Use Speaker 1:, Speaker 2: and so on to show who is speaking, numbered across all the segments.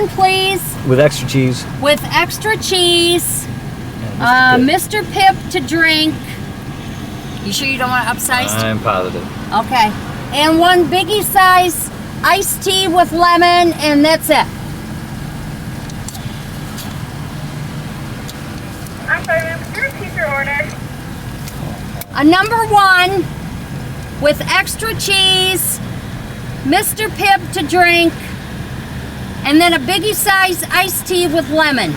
Speaker 1: lemon, please.
Speaker 2: With extra cheese.
Speaker 1: With extra cheese.
Speaker 2: Yeah,
Speaker 1: Mr. Pip to drink. You sure you don't want it upsized?
Speaker 2: I'm positive.
Speaker 1: Okay. And one biggie size iced tea with lemon, and that's it.
Speaker 3: I'm sorry, ma'am. Could you repeat your order?
Speaker 1: A number 1 with extra cheese, Mr. Pip to drink, and then a biggie size iced tea with lemon.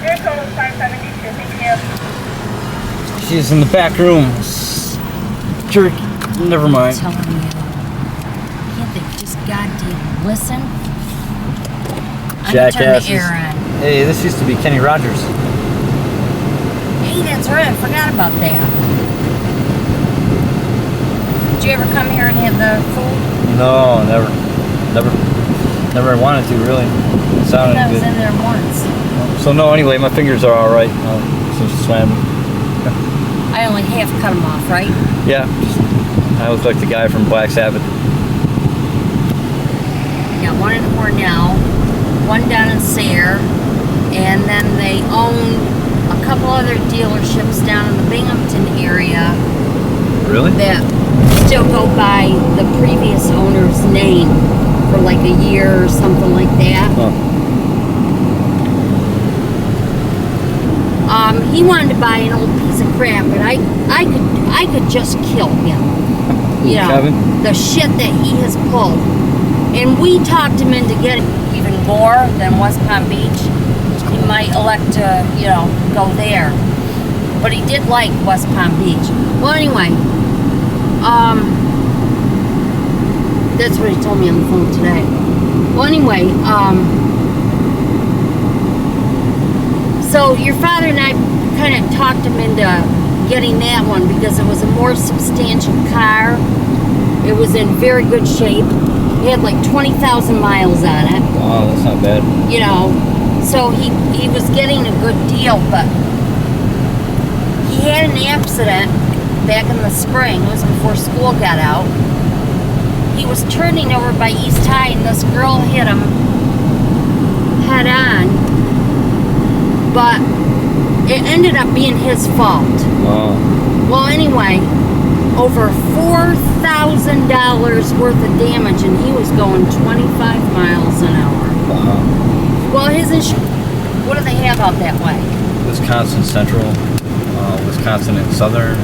Speaker 3: Your total is $5.72. Thank you.
Speaker 2: She's in the back room. Jerk. Never mind.
Speaker 1: I'm telling you. Can't they just goddamn listen? I'm gonna turn the air on.
Speaker 2: Hey, this used to be Kenny Rogers.
Speaker 1: Hey, that's right. I forgot about that. Did you ever come here and have the food?
Speaker 2: No, never wanted to, really. It sounded
Speaker 1: I was
Speaker 2: good.
Speaker 1: in there once.
Speaker 2: So no, anyway, my fingers are all right. Since slamming.
Speaker 1: I only half cut them off, right?
Speaker 2: Yeah, I look like the guy from Black Sabbath.
Speaker 1: Yeah, one in Cornell, one down in Nsrr, and then they own a couple other dealerships down in the Binghamton area.
Speaker 2: Really?
Speaker 1: That still go by the previous owner's name for like a year or something like that.
Speaker 2: Huh.
Speaker 1: He wanted to buy an old piece of crap, but I could just kill him. You know,
Speaker 2: Kevin?
Speaker 1: the shit that he has pulled. And we talked him into getting even more than West Palm Beach. He might elect to, you know, go there. But he did like West Palm Beach. Well, anyway, that's what he told me on the phone today. Well, anyway, so your father and I kind of talked him into getting that one because it was a more substantial car. It was in very good shape. It had like 20,000 miles on it.
Speaker 2: Wow, that's not bad.
Speaker 1: You know, so he was getting a good deal, but he had an accident back in the spring. It was before school got out. He was turning over by East High and this girl hit him head on, but it ended up being his fault.
Speaker 2: Wow.
Speaker 1: Well, anyway, over $4,000 worth of damage, and he was going 25 miles an hour.
Speaker 2: Wow.
Speaker 1: Well, his insurance, what do they have out that way?
Speaker 2: Wisconsin Central, Wisconsin and Southern.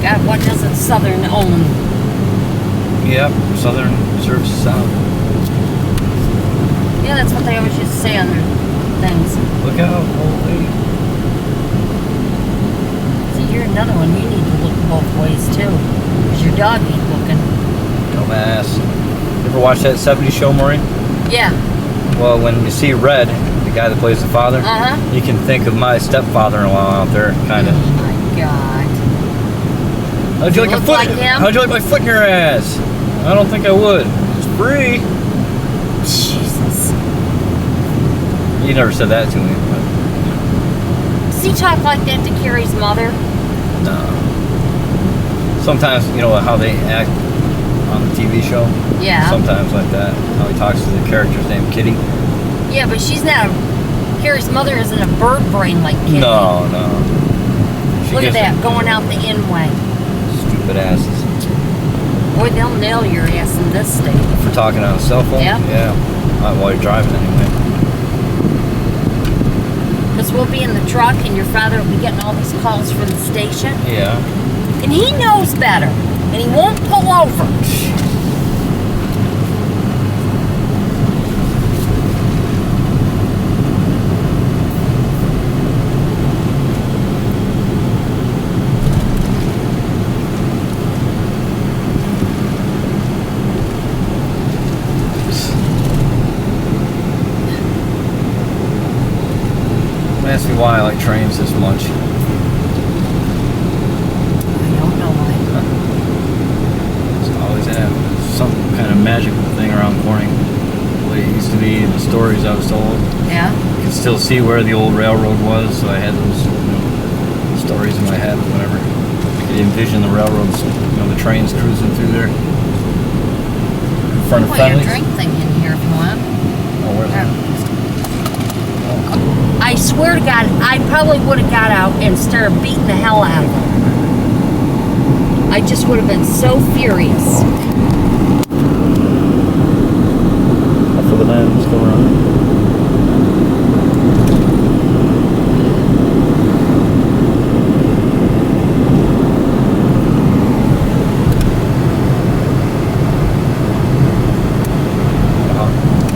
Speaker 1: God, what doesn't Southern own?
Speaker 2: Yep, Southern serves South.
Speaker 1: Yeah, that's what they always used to say on their things.
Speaker 2: Look out, old lady.
Speaker 1: See, you're another one. You need to look both ways, too. Because your dog ain't looking.
Speaker 2: Dumbass. You ever watch that 70s show, Maureen?
Speaker 1: Yeah.
Speaker 2: Well, when you see Red, the guy that plays the father, you can think of my stepfather-in-law out there, kind of.
Speaker 1: Oh, my God.
Speaker 2: How'd you like a foot?
Speaker 1: Like him?
Speaker 2: How'd you like my foot in your ass? I don't think I would. It's free.
Speaker 1: Jesus.
Speaker 2: You never said that to me, but
Speaker 1: Does he talk like that to Carrie's mother?
Speaker 2: no. Sometimes, you know how they act on the TV show?
Speaker 1: Yeah.
Speaker 2: Sometimes like that. How he talks to the character's named Kitty.
Speaker 1: Yeah, but she's not Carrie's mother isn't a bird brain like Kitty.
Speaker 2: No. She
Speaker 1: Look at
Speaker 2: gives
Speaker 1: that,
Speaker 2: them
Speaker 1: going out the in-way.
Speaker 2: stupid asses.
Speaker 1: Boy, they'll nail your ass in this state.
Speaker 2: For talking on a cell phone?
Speaker 1: Yeah.
Speaker 2: Yeah. Not while you're driving anyway.
Speaker 1: Because we'll be in the truck and your father will be getting all these calls from the station.
Speaker 2: Yeah.
Speaker 1: And he knows better. And he won't pull over.
Speaker 2: Don't ask me why I like trains this much.
Speaker 1: I don't know why.
Speaker 2: It's always had some kind of magical thing around Corning. The way it used to be, the stories I was told.
Speaker 1: Yeah?
Speaker 2: You could still see where the old railroad was, so I had those stories in my head or whatever. I could envision the railroads, the trains cruising through there. front of
Speaker 1: Put your
Speaker 2: Fenley's.
Speaker 1: drink thing in here if you want.
Speaker 2: Oh, where's that?
Speaker 1: I swear to God, I probably would have got out and started beating the hell out of him. I just would have been so furious.
Speaker 2: For the man who's going around.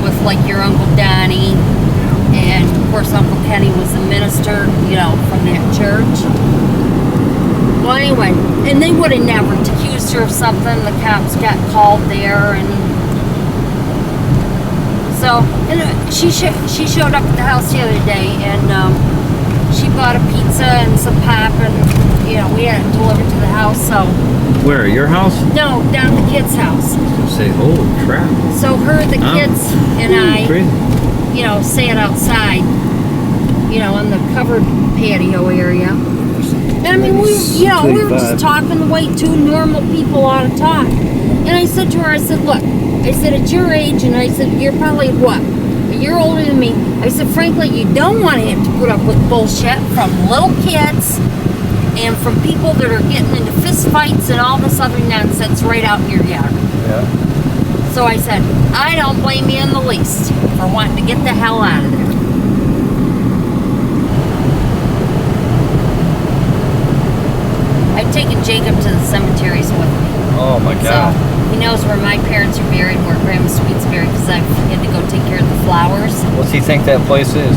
Speaker 1: With like your Uncle Donnie, and of course Uncle Kenny was the minister, you know, from that church. Well, anyway, and they would have never accused her of something. The cops got called there, and so, and she showed up at the house the other day, and she bought a pizza and some pop, and you know, we had it delivered to the house. So
Speaker 2: Where, at your house?
Speaker 1: no, down at the kids' house.
Speaker 2: Say, holy crap.
Speaker 1: So her, the kids, and I,
Speaker 2: Crazy.
Speaker 1: you know, sat outside, you know, in the covered patio area. And I mean, we were just talking the way two normal people ought to talk. And I said to her, I said, look, I said, at your age, and I said, you're probably, what, a year older than me. I said, frankly, you don't want to have to put up with bullshit from little kids and from people that are getting into fist fights and all this other nonsense right out in your yard.
Speaker 2: Yeah.
Speaker 1: So I said, I don't blame you in the least for wanting to get the hell out of there. I've taken Jacob to the cemeteries with me.
Speaker 2: Oh my God.
Speaker 1: So he knows where my parents are buried and where Grandma Sweet's buried because I had to go take care of the flowers.
Speaker 2: What's he think that place is?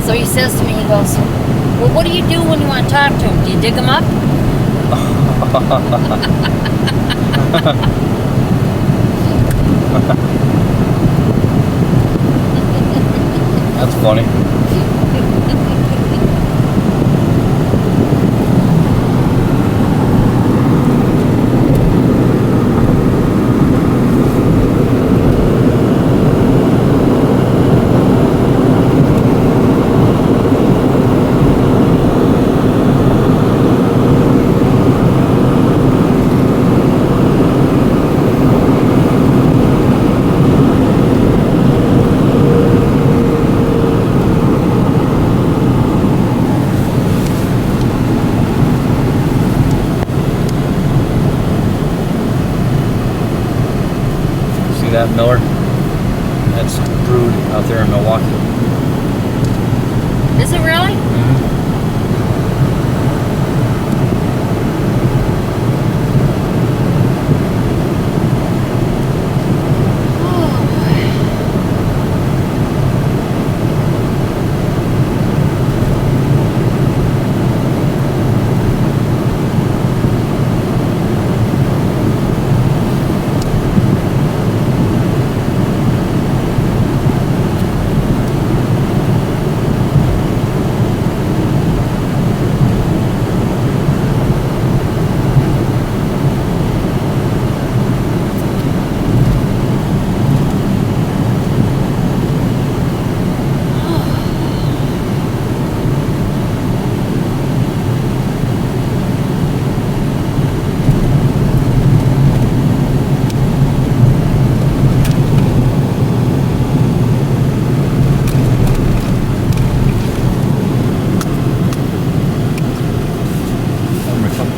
Speaker 1: So he says to me, he goes, well, what do you do when you want to talk to him? Do you dig him up?
Speaker 2: That's funny. That Miller, that's brewed out there in Milwaukee.
Speaker 1: Is it really?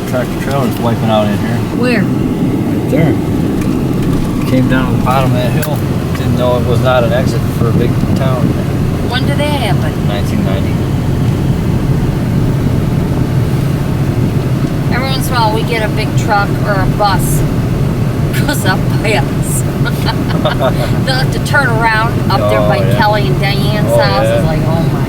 Speaker 1: Tractor trailers wiping out in here.
Speaker 2: Right
Speaker 1: Where?
Speaker 2: there. Came down the bottom of that hill. Didn't know it was not an exit for a big town.
Speaker 1: When did that happen?
Speaker 2: 1990.
Speaker 1: Every once in a while we get a big truck or a bus goes up by us. They'll have to turn around up there by Kelly and Diane's house.
Speaker 2: Yeah.
Speaker 1: It's like, oh my